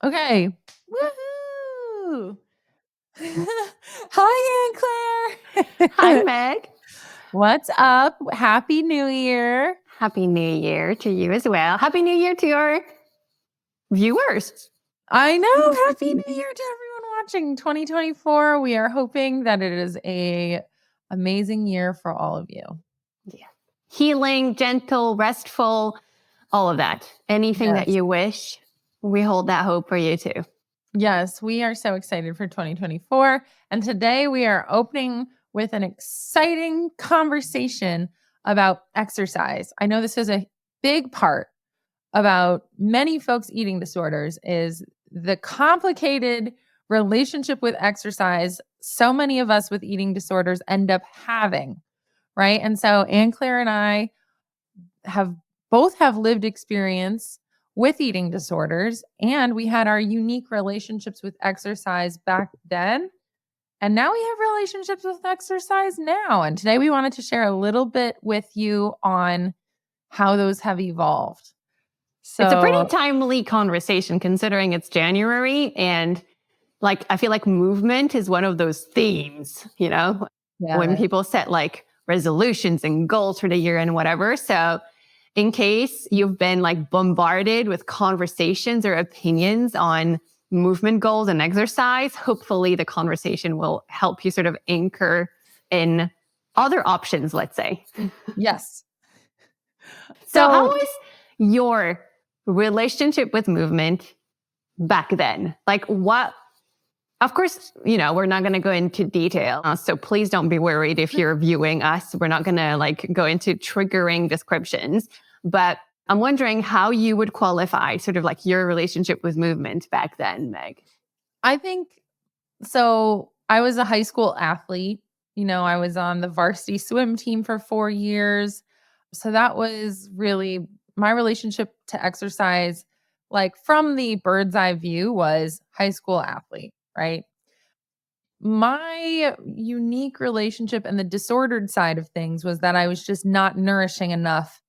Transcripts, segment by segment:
Okay. Woohoo! Hi, Hi, Ancla. Meg. What's up? Happy New Year. Happy New Year to you as well. Happy New Year to your viewers. I know. Happy New Year to everyone watching 2024. We are hoping that it is a amazing year for all of you. Yeah. Healing, gentle, restful, all of that. Anything that Yes. you wish, we hold that hope for you too. Yes, we are so excited for 2024. And today we are opening with an exciting conversation about exercise. I know this is a big part about many folks' eating disorders is the complicated relationship with exercise so many of us with eating disorders end up having, right? And so Anne-Claire and I have both have lived experience with eating disorders, and we had our unique relationships with exercise back then. And now we have relationships with exercise now. And today we wanted to share a little bit with you on how those have evolved. So It's a pretty timely conversation considering it's January, and I feel like movement is one of those themes, when people set resolutions and goals for the year and whatever. So in case you've been bombarded with conversations or opinions on movement goals and exercise, hopefully the conversation will help you sort of anchor in other options, let's say. Yes. So how was your relationship with movement back then? Of course, we're not going to go into detail. So please don't be worried if you're viewing us. We're not going to go into triggering descriptions. But I'm wondering how you would qualify sort of your relationship with movement back then, Meg. I think so. I was a high school athlete. I was on the varsity swim team for 4 years. So that was really my relationship to exercise, from the bird's eye view, was high school athlete, right? My unique relationship and the disordered side of things was that I was just not nourishing enough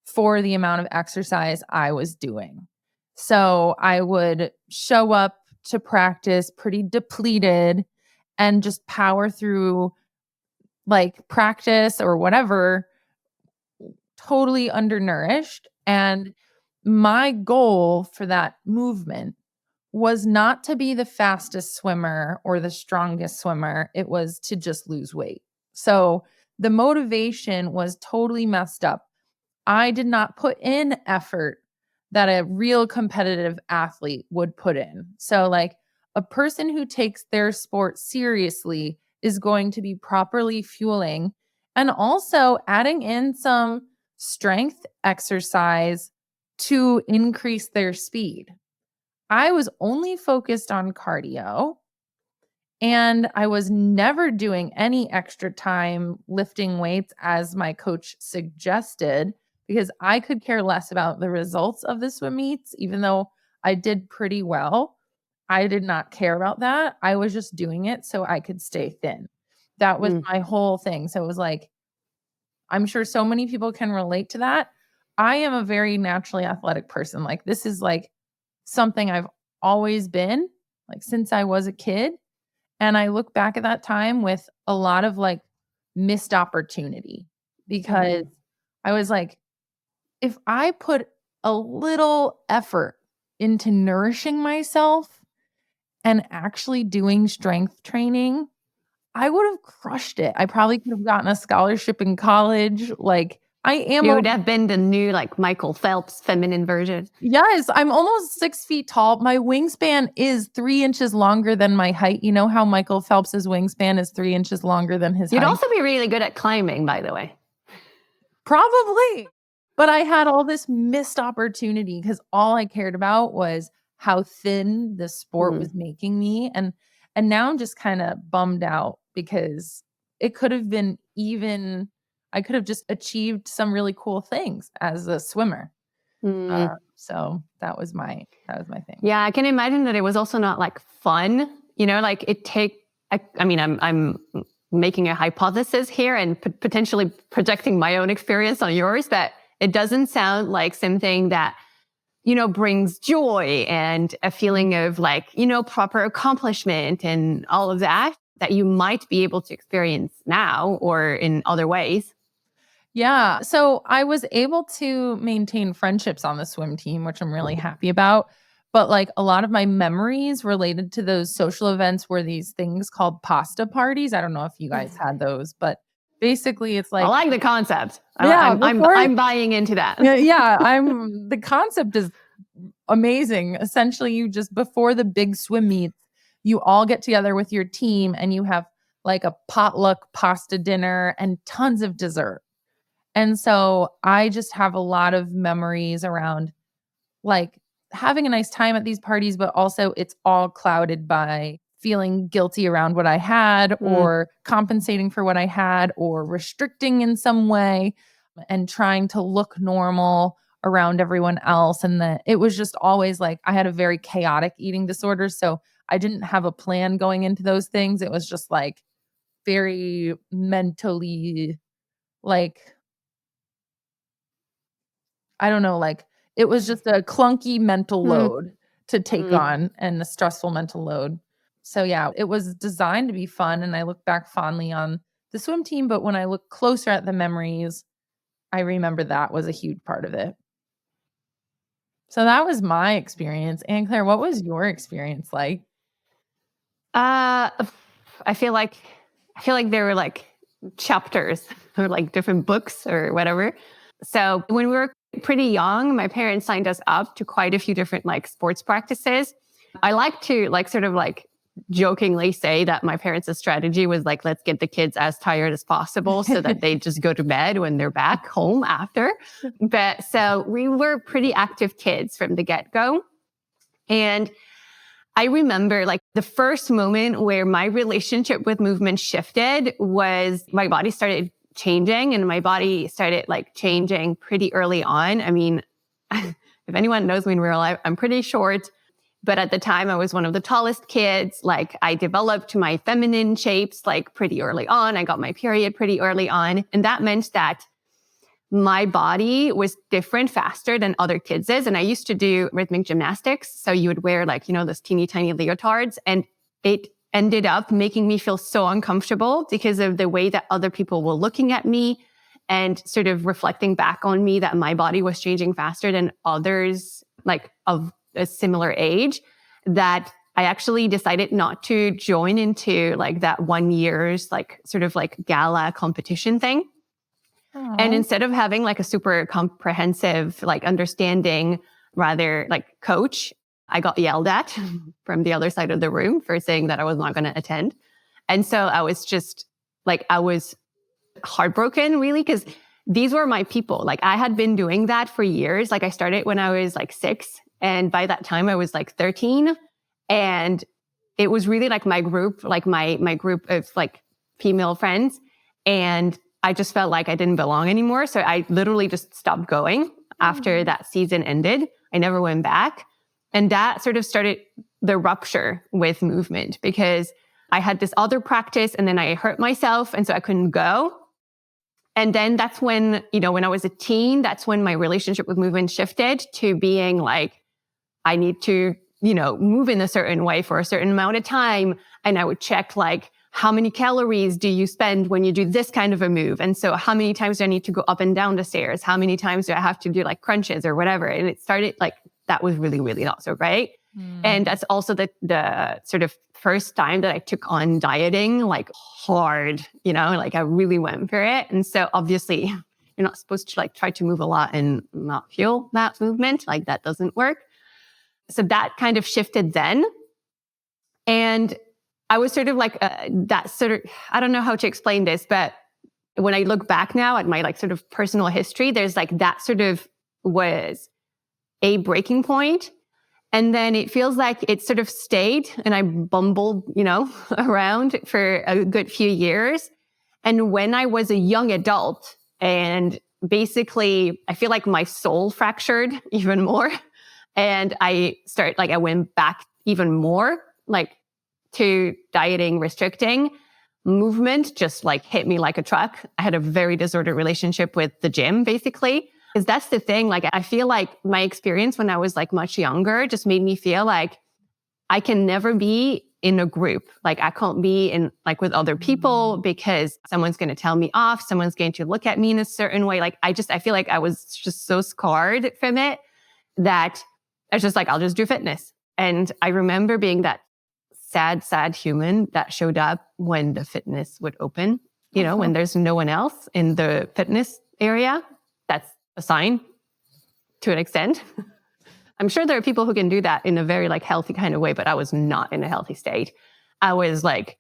for the amount of exercise I was doing. So I would show up to practice pretty depleted and just power through practice or whatever, totally undernourished. And my goal for that movement was not to be the fastest swimmer or the strongest swimmer. It was to just lose weight. So the motivation was totally messed up. I did not put in effort that a real competitive athlete would put in. So, a person who takes their sport seriously is going to be properly fueling and also adding in some strength exercise to increase their speed. I was only focused on cardio, and I was never doing any extra time lifting weights as my coach suggested, because I could care less about the results of the swim meets. Even though I did pretty well, I did not care about that. I was just doing it so I could stay thin. That was my whole thing. So it was I'm sure so many people can relate to that. I am a very naturally athletic person. This is something I've always been, since I was a kid. And I look back at that time with a lot of missed opportunity, because I was if I put a little effort into nourishing myself and actually doing strength training, I would have crushed it. I probably could have gotten a scholarship in college. You would have been the new Michael Phelps feminine version. Yes, I'm almost 6 feet tall. My wingspan is 3 inches longer than my height. You know how Michael Phelps's wingspan is 3 inches longer than his height? You'd also be really good at climbing, by the way. Probably. But I had all this missed opportunity because all I cared about was how thin the sport was making me. And now I'm just kind of bummed out because it could have been I could have just achieved some really cool things as a swimmer. So that was my thing. Yeah, I can imagine that it was also not fun. I'm making a hypothesis here and potentially projecting my own experience on yours, but it doesn't sound like something that brings joy and a feeling of like, proper accomplishment and all of that you might be able to experience now or in other ways. Yeah. So I was able to maintain friendships on the swim team, which I'm really happy about. But like a lot of my memories related to those social events were these things called pasta parties. I don't know if you guys had those, but basically it's like, I like the concept. Yeah, I'm buying into that. The concept is amazing. Essentially, you just before the big swim meets, you all get together with your team and you have like a potluck pasta dinner and tons of dessert. And so I just have a lot of memories around like having a nice time at these parties, but also it's all clouded by feeling guilty around what I had or compensating for what I had or restricting in some way and trying to look normal around everyone else. And it was just always like I had a very chaotic eating disorder. So I didn't have a plan going into those things. It was just like very mentally like I don't know, like it was just a clunky mental load to take on and a stressful mental load. So yeah, it was designed to be fun and I look back fondly on the swim team, but when I look closer at the memories, I remember that was a huge part of it. So that was my experience. Anne-Claire, what was your experience like? I feel like there were like chapters or like different books or whatever. So when we were pretty young, my parents signed us up to quite a few different like sports practices. I like to like sort of like jokingly say that my parents' strategy was like, let's get the kids as tired as possible so that they just go to bed when they're back home after. But so we were pretty active kids from the get-go. And I remember like the first moment where my relationship with movement shifted was my body started changing and my body started like changing pretty early on. I mean, if anyone knows me in real life, I'm pretty short, but at the time I was one of the tallest kids. Like I developed my feminine shapes like pretty early on. I got my period pretty early on. And that meant that my body was different faster than other kids' is. And I used to do rhythmic gymnastics. So you would wear like, those teeny tiny leotards. And it ended up making me feel so uncomfortable because of the way that other people were looking at me and sort of reflecting back on me that my body was changing faster than others like of a similar age, that I actually decided not to join into like that 1 year's like sort of like gala competition thing. Aww. And instead of having like a super comprehensive, like understanding, rather like coach, I got yelled at from the other side of the room for saying that I was not going to attend. And so I was just like, I was heartbroken really, because these were my people. Like I had been doing that for years. Like I started when I was like 6. And by that time I was like 13. And it was really like my group, like my group of like female friends. And I just felt like I didn't belong anymore. So I literally just stopped going after that season ended. I never went back. And that sort of started the rupture with movement because I had this other practice and then I hurt myself. And so I couldn't go. And then that's when, when I was a teen, that's when my relationship with movement shifted to being like, I need to, move in a certain way for a certain amount of time. And I would check like, how many calories do you spend when you do this kind of a move? And so how many times do I need to go up and down the stairs? How many times do I have to do like crunches or whatever? And it started like, that was really, really not so great. And that's also the sort of first time that I took on dieting, like hard, like I really went for it. And so obviously you're not supposed to like try to move a lot and not feel that movement. Like that doesn't work. So that kind of shifted then. And I was sort of like that sort of, I don't know how to explain this, but when I look back now at my like sort of personal history, there's like that sort of was a breaking point. And then it feels like it sort of stayed and I bumbled, around for a good few years. And when I was a young adult and basically I feel like my soul fractured even more. And I went back even more like to dieting, restricting. Movement just like hit me like a truck. I had a very disordered relationship with the gym, basically. Because that's the thing. Like, I feel like my experience when I was like much younger just made me feel like I can never be in a group. Like, I can't be in like with other people because someone's going to tell me off. Someone's going to look at me in a certain way. Like, I feel like I was just so scarred from it that I was just like, I'll just do fitness. And I remember being that sad human that showed up when the fitness would open, when there's no one else in the fitness area. That's a sign to an extent. I'm sure there are people who can do that in a very like healthy kind of way, but I was not in a healthy state. I was like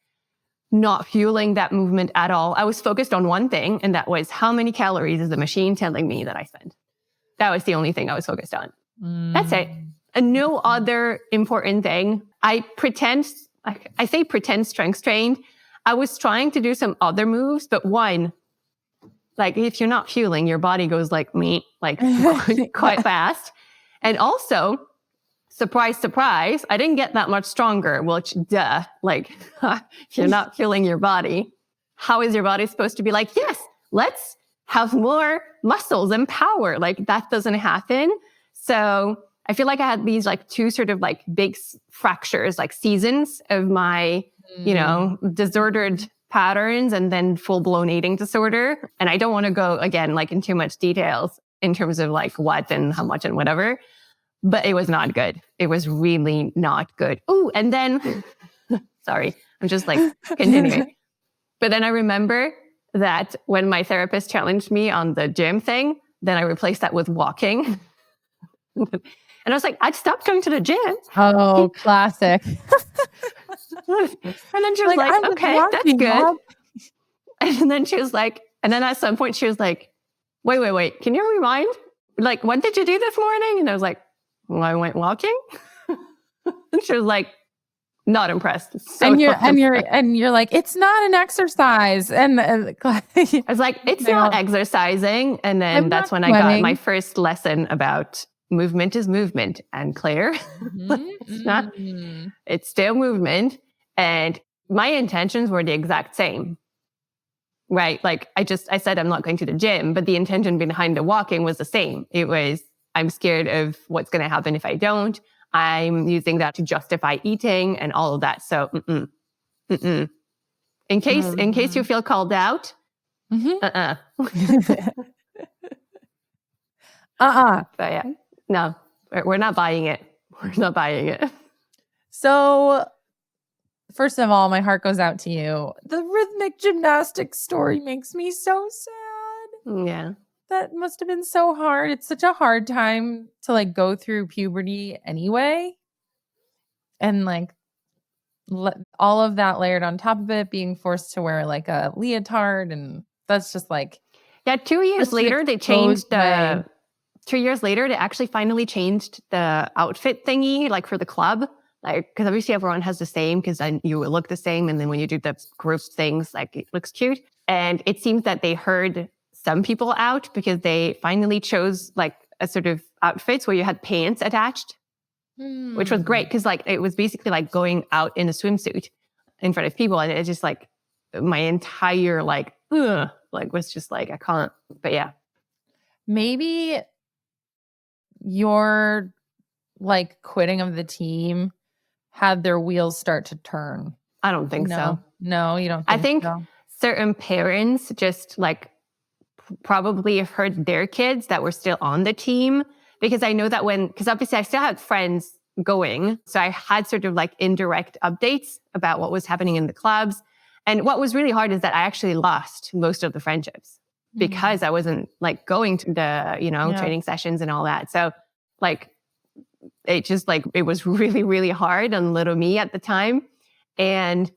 not fueling that movement at all. I was focused on one thing, and that was how many calories is the machine telling me that I spent. That was the only thing I was focused on. That's it. And no other important thing. I say pretend strength trained. I was trying to do some other moves, but one, like if you're not fueling, your body goes like me, like quite fast. And also, surprise, surprise, I didn't get that much stronger, which like if you're not fueling your body, how is your body supposed to be like, yes, let's have more muscles and power? Like that doesn't happen. So I feel like I had these like two sort of like big fractures, like seasons of my, disordered patterns and then full-blown eating disorder. And I don't want to go again, like in too much details in terms of like what and how much and whatever, but it was not good. It was really not good. Oh, and then, sorry, I'm just like continuing. But then I remember that when my therapist challenged me on the gym thing, then I replaced that with walking. And I was like, I'd stopped going to the gym. Oh, classic. And then she was like okay, that's good. And then she was like, and then at some point she was like, wait, can you rewind? Like, what did you do this morning? And I was like, well, I went walking. And she was like, not impressed. So and you're like, it's not an exercise. And I was like, it's not exercising. And then that's when I got my first lesson about movement is movement. And Claire, it's still movement. And my intentions were the exact same, right? Like I said, I'm not going to the gym, but the intention behind the walking was the same. It was, I'm scared of what's going to happen if I don't. I'm using that to justify eating and all of that. So, in case you feel called out, But yeah, no, we're not buying it. We're not buying it. So, first of all, my heart goes out to you. The rhythmic gymnastics story makes me so sad. Yeah. That must have been so hard. It's such a hard time to like go through puberty anyway. And like all of that layered on top of it, being forced to wear like a leotard. And that's just like. Yeah, 2 years later, they changed 2 years later, they actually finally changed the outfit thingy, like for the club. Like, because obviously everyone has the same, because then you will look the same. And then when you do the group things, like it looks cute. And it seems that they heard some people out because they finally chose like a sort of outfits where you had pants attached, which was great. Because like it was basically like going out in a swimsuit in front of people. And it's just like my entire like was just like, I can't, but yeah. Maybe your like quitting of the team had their wheels start to turn. I don't think so. No, you don't think I think so. Certain parents just like probably have heard their kids that were still on the team, because I know that because obviously I still had friends going. So I had sort of like indirect updates about what was happening in the clubs. And what was really hard is that I actually lost most of the friendships because I wasn't like going to the, training sessions and all that. So like, it just like, it was really, really hard on little me at the time. And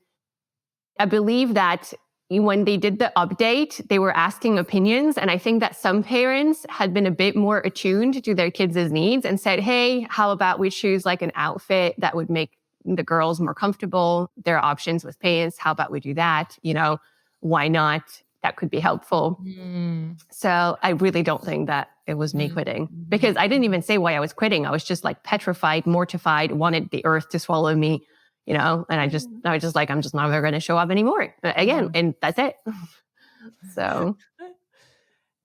I believe that when they did the update, they were asking opinions. And I think that some parents had been a bit more attuned to their kids' needs and said, hey, how about we choose like an outfit that would make the girls more comfortable? There are options with pants. How about we do that? Why not? That could be helpful. So I really don't think that it was me quitting, because I didn't even say why I was quitting. I was just like petrified, mortified, wanted the earth to swallow me, and I was just like, I'm just never going to show up anymore again. And that's it. So.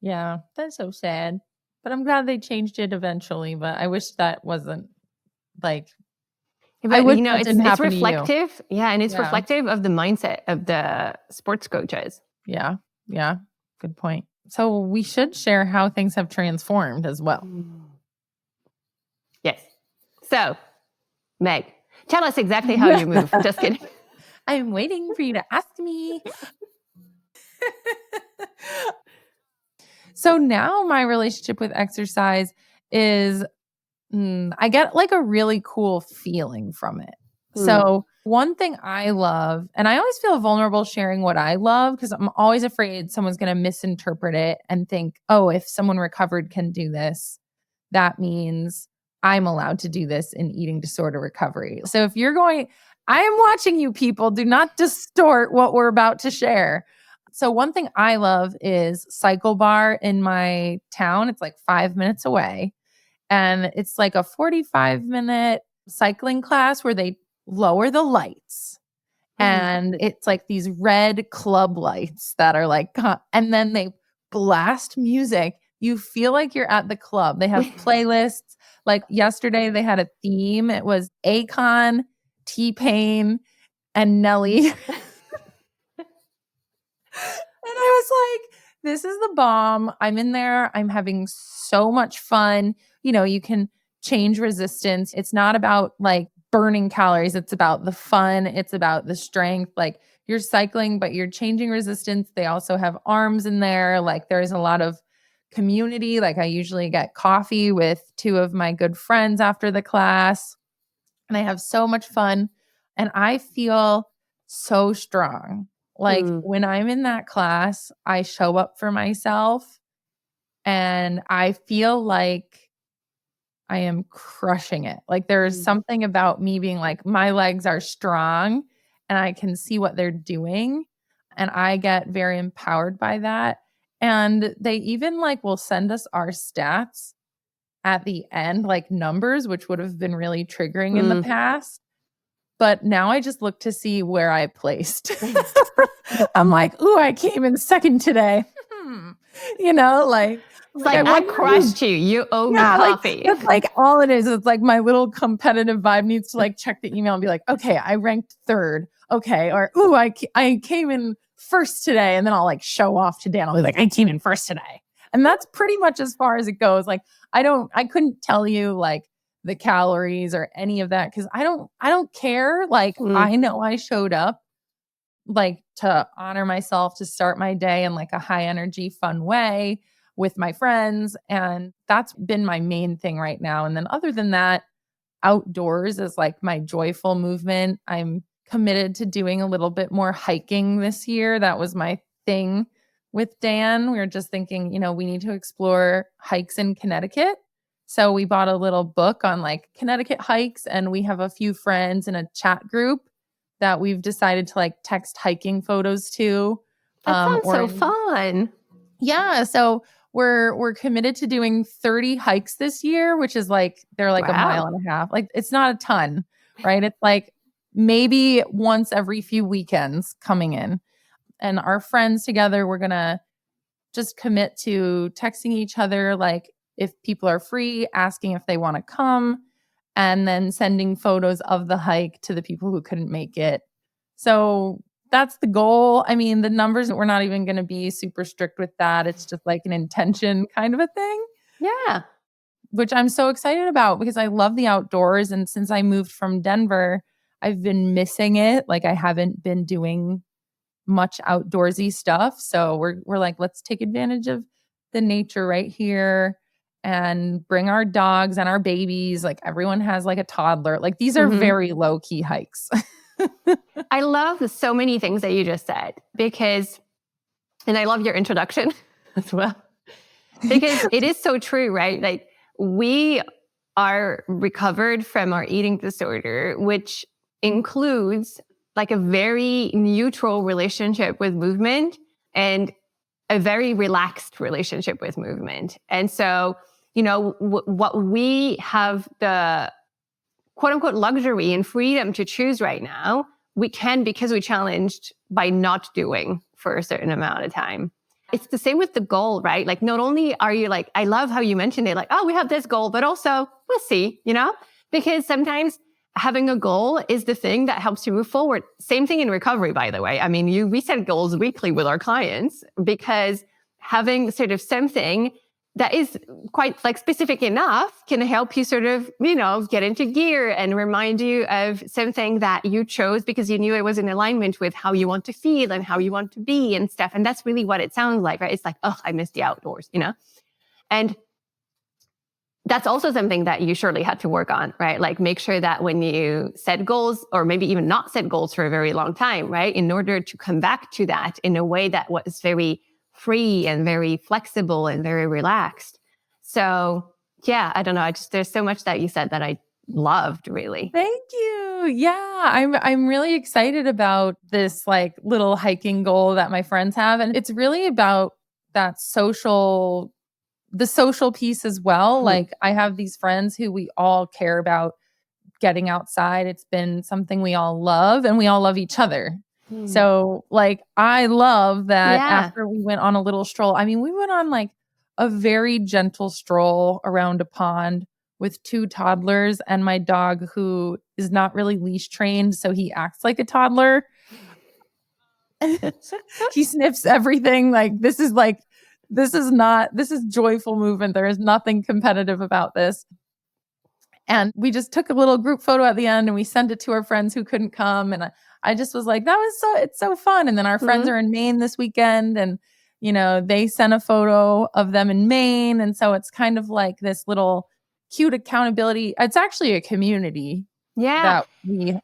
Yeah, that's so sad. But I'm glad they changed it eventually. But I wish that wasn't like, But, I wish that it's didn't happen reflective. to you. Yeah. And it's reflective of the mindset of the sports coaches. Yeah. Yeah. Good point. So we should share how things have transformed as well. Yes. So, Meg, tell us exactly how you move. Just kidding. I'm waiting for you to ask me. So now my relationship with exercise is, I get like a really cool feeling from it. So one thing I love, and I always feel vulnerable sharing what I love because I'm always afraid someone's going to misinterpret it and think, oh, if someone recovered can do this, that means I'm allowed to do this in eating disorder recovery. So if you're going, I am watching you people, do not distort what we're about to share. So one thing I love is Cycle Bar in my town. It's like 5 minutes away. And it's like a 45-minute cycling class where they lower the lights. And it's like these red club lights that are like, and then they blast music. You feel like you're at the club. They have playlists. Like yesterday, they had a theme. It was Akon, T-Pain, and Nelly. And I was like, this is the bomb. I'm in there. I'm having so much fun. You know, you can change resistance. It's not about like burning calories. It's about the fun. It's about the strength. Like you're cycling, but you're changing resistance. They also have arms in there. Like there's a lot of community. Like I usually get coffee with two of my good friends after the class. And I have so much fun. And I feel so strong. Like when I'm in that class, I show up for myself and I feel like I am crushing it. Like there's something about me being like, my legs are strong and I can see what they're doing. And I get very empowered by that. And they even like will send us our stats at the end, like numbers, which would have been really triggering in the past. But now I just look to see where I placed. I'm like, ooh, I came in second today. You know, like I crushed you. You owe me coffee. That's like all it is. It's like my little competitive vibe needs to like check the email and be like, okay, I ranked third. Okay. Or, ooh, I came in first today. And then I'll like show off to Dan. I'll be like, I came in first today. And that's pretty much as far as it goes. Like, I couldn't tell you like the calories or any of that because I don't care. Like, I know I showed up like to honor myself, to start my day in like a high energy, fun way with my friends. And that's been my main thing right now. And then other than that, outdoors is like my joyful movement. I'm committed to doing a little bit more hiking this year. That was my thing with Dan. We were just thinking, you know, we need to explore hikes in Connecticut. So we bought a little book on like Connecticut hikes, and we have a few friends in a chat group that we've decided to like text hiking photos to. That sounds so fun. Yeah. So we're committed to doing 30 hikes this year, which is like, they're like a mile and a half. Like it's not a ton, right? It's like maybe once every few weekends coming in. And our friends together, we're going to just commit to texting each other, like if people are free, asking if they want to come, and then sending photos of the hike to the people who couldn't make it. So that's the goal. I mean, the numbers, we're not even going to be super strict with that. It's just like an intention kind of a thing. Yeah. Which I'm so excited about because I love the outdoors. And since I moved from Denver, I've been missing it. Like I haven't been doing much outdoorsy stuff. So we're like, let's take advantage of the nature right here and bring our dogs and our babies. Like everyone has like a toddler. Like these are very low key hikes. I love so many things that you just said and I love your introduction as well, because it is so true, right? Like we are recovered from our eating disorder, which includes like a very neutral relationship with movement and a very relaxed relationship with movement. And so, you know, what we have the quote unquote luxury and freedom to choose right now, we can because we challenged by not doing for a certain amount of time. It's the same with the goal, right? Like, not only are you like, I love how you mentioned it, like, oh, we have this goal, but also we'll see, because sometimes having a goal is the thing that helps you move forward. Same thing in recovery, by the way. I mean, we set goals weekly with our clients because having sort of something that is quite like specific enough can help you sort of, get into gear and remind you of something that you chose because you knew it was in alignment with how you want to feel and how you want to be and stuff. And that's really what it sounds like, right? It's like, oh, I miss the outdoors, And that's also something that you surely had to work on, right? Like make sure that when you set goals or maybe even not set goals for a very long time, right? In order to come back to that in a way that was very free and very flexible and very relaxed. So yeah, I don't know. There's so much that you said that I loved, really. Thank you. Yeah, I'm really excited about this like little hiking goal that my friends have. And it's really about the social piece as well. Like I have these friends who we all care about getting outside. It's been something we all love and we all love each other. So like, I love that after we went on a little stroll, I mean, we went on like a very gentle stroll around a pond with 2 toddlers and my dog who is not really leash trained. So he acts like a toddler. He sniffs everything. Like, this is joyful movement. There is nothing competitive about this. And we just took a little group photo at the end and we sent it to our friends who couldn't come. And I just was like, it's so fun. And then our friends are in Maine this weekend and, they sent a photo of them in Maine. And so it's kind of like this little cute accountability. It's actually a community. That we're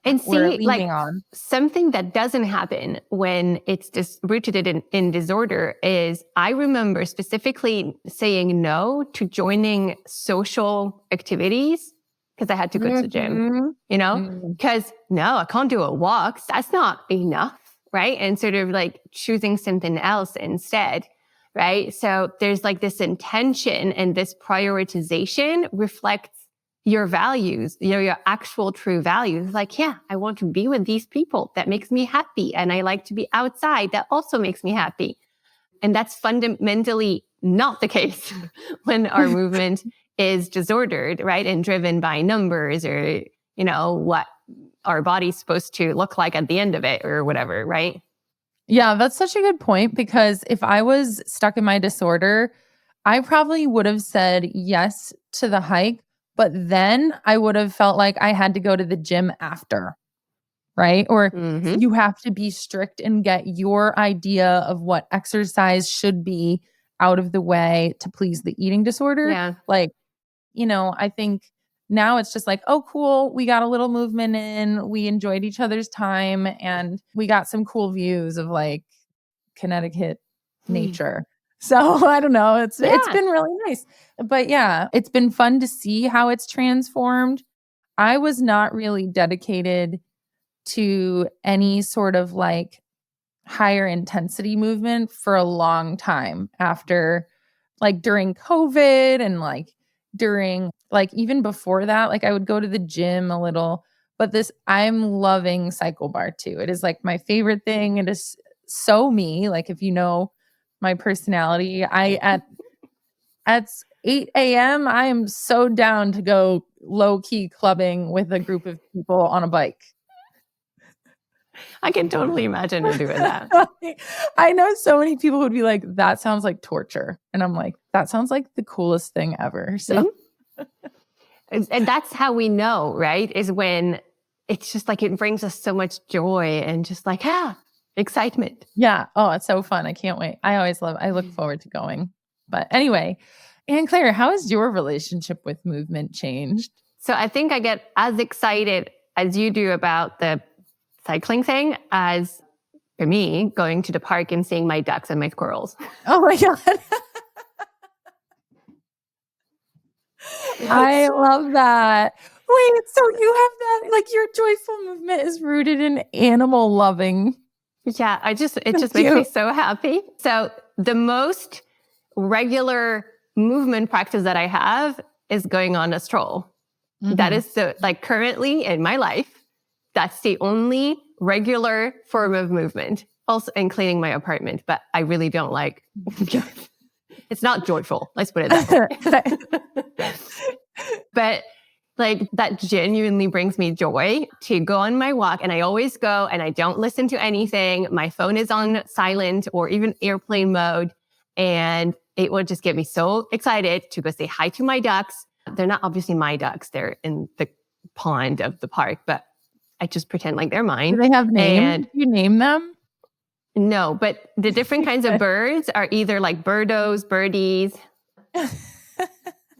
leaning on. Something that doesn't happen when it's just rooted in disorder is I remember specifically saying no to joining social activities because I had to go to the gym, because no, I can't do a walk. That's not enough, right? And sort of like choosing something else instead, right? So there's like this intention and this prioritization reflects your values, your actual true values. Like, yeah, I want to be with these people. That makes me happy. And I like to be outside. That also makes me happy. And that's fundamentally not the case when our movement is disordered, right? And driven by numbers or, what our body's supposed to look like at the end of it or whatever, right? Yeah, that's such a good point because if I was stuck in my disorder, I probably would have said yes to the hike, but then I would have felt like I had to go to the gym after, right? Or you have to be strict and get your idea of what exercise should be out of the way to please the eating disorder. Yeah. Like, I think now it's just like, oh, cool. We got a little movement in. We enjoyed each other's time and we got some cool views of like Connecticut nature. So I don't know. It's been really nice. But yeah, it's been fun to see how it's transformed. I was not really dedicated to any sort of like higher intensity movement for a long time after like during COVID and like during like even before that, like I would go to the gym a little, but I'm loving cycle bar too. It is like my favorite thing. It is so me. Like if you know my personality, at 8 a.m. I am so down to go low key clubbing with a group of people on a bike. I can totally imagine you doing that. I know so many people would be like, that sounds like torture. And I'm like, that sounds like the coolest thing ever. So, and that's how we know, right? Is when it's just like, it brings us so much joy and just like, excitement. Yeah. Oh, it's so fun. I can't wait. I look forward to going. But anyway, Anne-Claire, how has your relationship with movement changed? So I think I get as excited as you do about the cycling thing as for me going to the park and seeing my ducks and my squirrels. Oh my God. I love that. Wait, so you have that, like your joyful movement is rooted in animal loving. Yeah, it just makes me so happy. So the most regular movement practice that I have is going on a stroll. That is currently in my life, that's the only regular form of movement. Also, and cleaning my apartment, but I really don't like, it's not joyful. Let's put it that way. But like that genuinely brings me joy to go on my walk. And I always go and I don't listen to anything. My phone is on silent or even airplane mode. And it will just get me so excited to go say hi to my ducks. They're not obviously my ducks. They're in the pond of the park, but I just pretend like they're mine. Do they have names? Do you name them? No, but the different kinds of birds are either like birdos, birdies,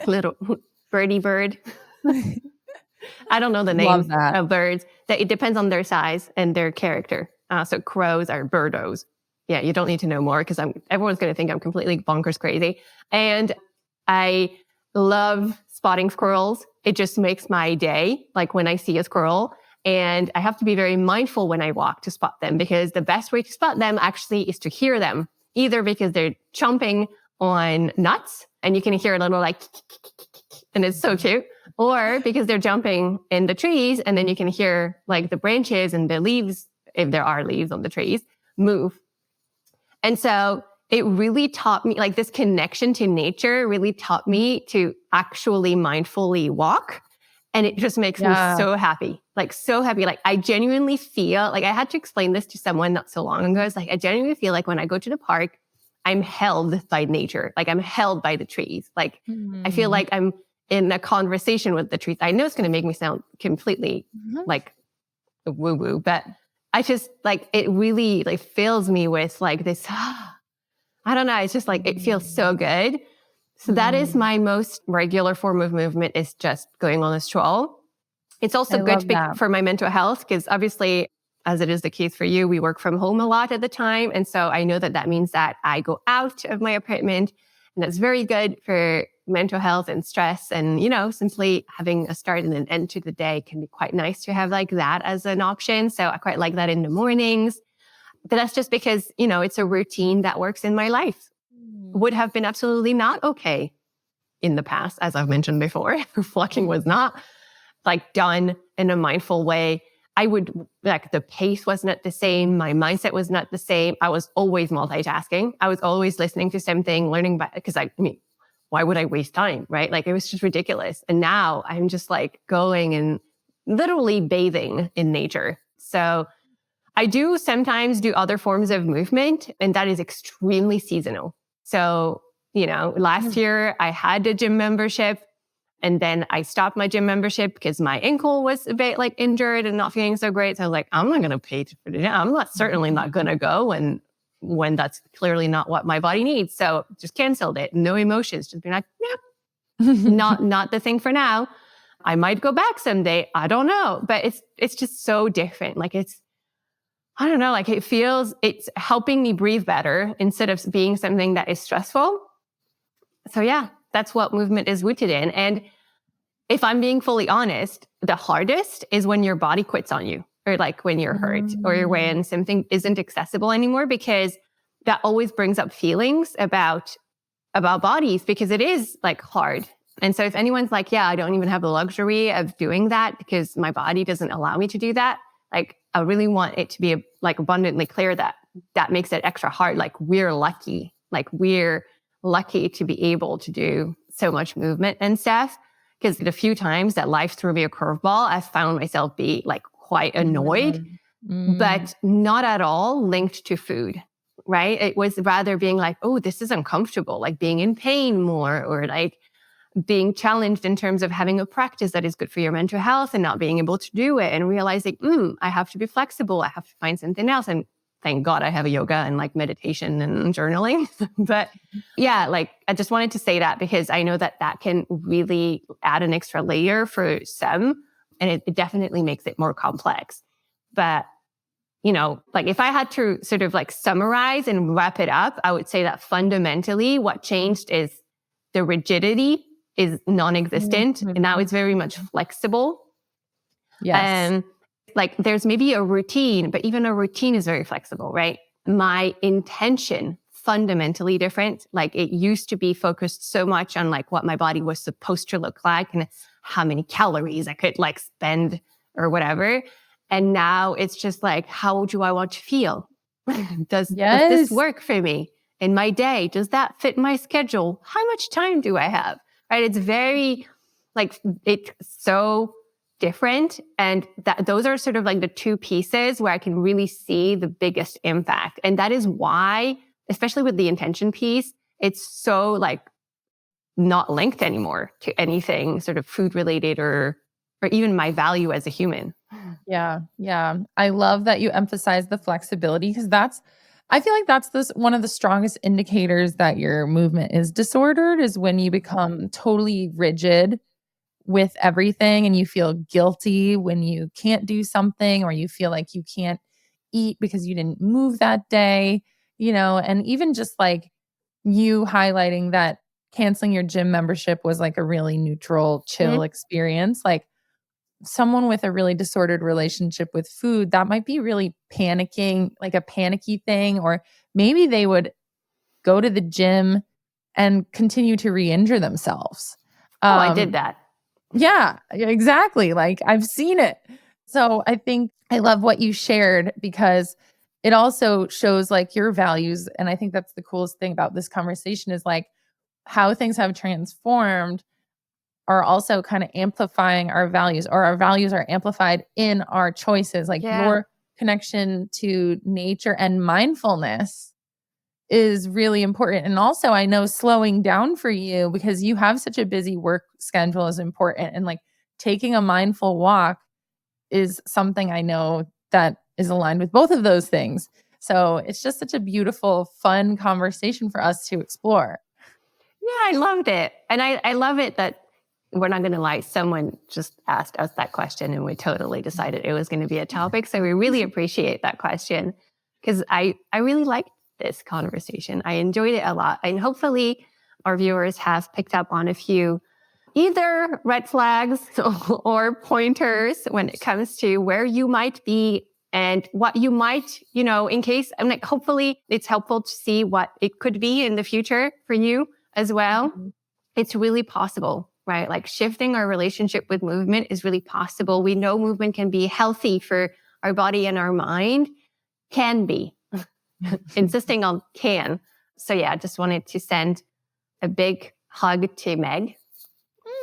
little birdie bird. I don't know the names of birds. It depends on their size and their character. So crows are birdos. Yeah, you don't need to know more because everyone's going to think I'm completely bonkers crazy. And I love spotting squirrels. It just makes my day, like when I see a squirrel. And I have to be very mindful when I walk to spot them, because the best way to spot them actually is to hear them, either because they're chomping on nuts and you can hear a little like, and it's so cute, or because they're jumping in the trees and then you can hear like the branches and the leaves, if there are leaves on the trees, move. And so it really taught me, like this connection to nature really taught me to actually mindfully walk. And it just makes me so happy, like so happy. Like I genuinely feel like I had to explain this to someone not so long ago. It's like, I genuinely feel like when I go to the park, I'm held by nature. Like I'm held by the trees. Like I feel like I'm in a conversation with the trees. I know it's going to make me sound completely like woo woo, but I just like, it really like fills me with like this, I don't know. It's just like, it feels so good. So that is my most regular form of movement, is just going on a stroll. It's also good for my mental health because obviously, as it is the case for you, we work from home a lot at the time. And so I know that that means that I go out of my apartment, and that's very good for mental health and stress. And, you know, simply having a start and an end to the day can be quite nice to have like that as an option. So I quite like that in the mornings. But that's just because, you know, it's a routine that works in my life. Would have been absolutely not okay in the past, as I've mentioned before. Walking was not like done in a mindful way. I would like the pace was not the same. My mindset was not the same. I was always multitasking. I was always listening to something, learning by, because I mean, why would I waste time? Right? Like it was just ridiculous. And now I'm just like going and literally bathing in nature. So I do sometimes do other forms of movement, and that is extremely seasonal. So, you know, last year I had a gym membership, and then I stopped my gym membership because my ankle was a bit like injured and not feeling so great. So I was like, I'm not going to pay for it. I'm certainly not going to go when that's clearly not what my body needs. So just canceled it. No emotions. Just being like, not the thing for now. I might go back someday. I don't know. But it's just so different. Like I don't know, like it's helping me breathe better instead of being something that is stressful. So yeah, that's what movement is rooted in. And if I'm being fully honest, the hardest is when your body quits on you, or like when you're hurt or when something isn't accessible anymore, because that always brings up feelings about bodies, because it is like hard. And so if anyone's like, yeah, I don't even have the luxury of doing that because my body doesn't allow me to do that, like I really want it to be like abundantly clear that that makes it extra hard. Like we're lucky to be able to do so much movement and stuff. Because the few times that life threw me a curveball, I found myself be like quite annoyed, but not at all linked to food, right? It was rather being like, oh, this is uncomfortable, like being in pain more, or like being challenged in terms of having a practice that is good for your mental health and not being able to do it, and realizing, I have to be flexible. I have to find something else. And thank God I have a yoga and like meditation and journaling. But yeah, like I just wanted to say that because I know that can really add an extra layer for some, and it definitely makes it more complex. But, you know, like if I had to sort of like summarize and wrap it up, I would say that fundamentally what changed is the rigidity is non-existent, and now it's very much flexible. Yes. Like there's maybe a routine, but even a routine is very flexible, right? My intention fundamentally different. Like it used to be focused so much on like what my body was supposed to look like and how many calories I could like spend or whatever. And now it's just like, how do I want to feel? Does this work for me in my day? Does that fit my schedule? How much time do I have? Right? It's very like, it's so different. And those are sort of like the two pieces where I can really see the biggest impact. And that is why, especially with the intention piece, it's so like not linked anymore to anything sort of food related or even my value as a human. Yeah. Yeah. I love that you emphasize the flexibility because I feel like that's one of the strongest indicators that your movement is disordered is when you become totally rigid with everything and you feel guilty when you can't do something or you feel like you can't eat because you didn't move that day, and even just like you highlighting that canceling your gym membership was like a really neutral, chill experience. Like someone with a really disordered relationship with food, that might be really panicking, like a panicky thing, or maybe they would go to the gym and continue to re-injure themselves. I did that. Yeah, exactly. Like I've seen it. So I think I love what you shared because it also shows like your values. And I think that's the coolest thing about this conversation is like how things have transformed are also kind of amplifying our values, or our values are amplified in our choices. Like your connection to nature and mindfulness is really important. And also, I know slowing down for you because you have such a busy work schedule is important. And like taking a mindful walk is something I know that is aligned with both of those things. So it's just such a beautiful, fun conversation for us to explore. Yeah, I loved it. And I love it that we're not going to lie. Someone just asked us that question and we totally decided it was going to be a topic. So we really appreciate that question because I really liked this conversation. I enjoyed it a lot. And hopefully our viewers have picked up on a few either red flags or pointers when it comes to where you might be and what you might, in case, I'm like, hopefully it's helpful to see what it could be in the future for you as well. Mm-hmm. It's really possible, right? Like shifting our relationship with movement is really possible. We know movement can be healthy for our body and our mind. Can be. Insisting on can. So yeah, I just wanted to send a big hug to Meg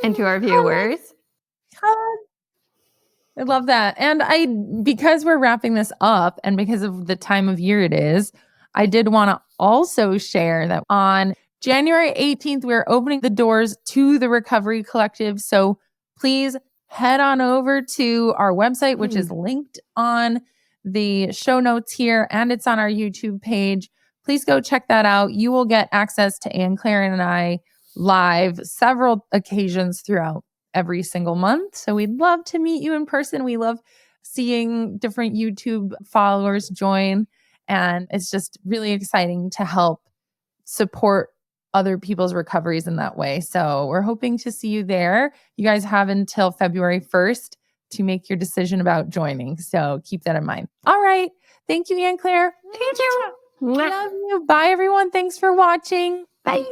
and to our viewers. I love that. And because we're wrapping this up and because of the time of year it is, I did want to also share that on January 18th, we're opening the doors to the Recovery Collective. So please head on over to our website, which is linked on the show notes here, and it's on our YouTube page. Please go check that out. You will get access to Anne-Claire and I live several occasions throughout every single month. So we'd love to meet you in person. We love seeing different YouTube followers join. And it's just really exciting to help support other people's recoveries in that way. So we're hoping to see you there. You guys have until February 1st to make your decision about joining. So keep that in mind. All right. Thank you, Anne-Claire. Thank you. Love you. Bye, everyone. Thanks for watching. Bye.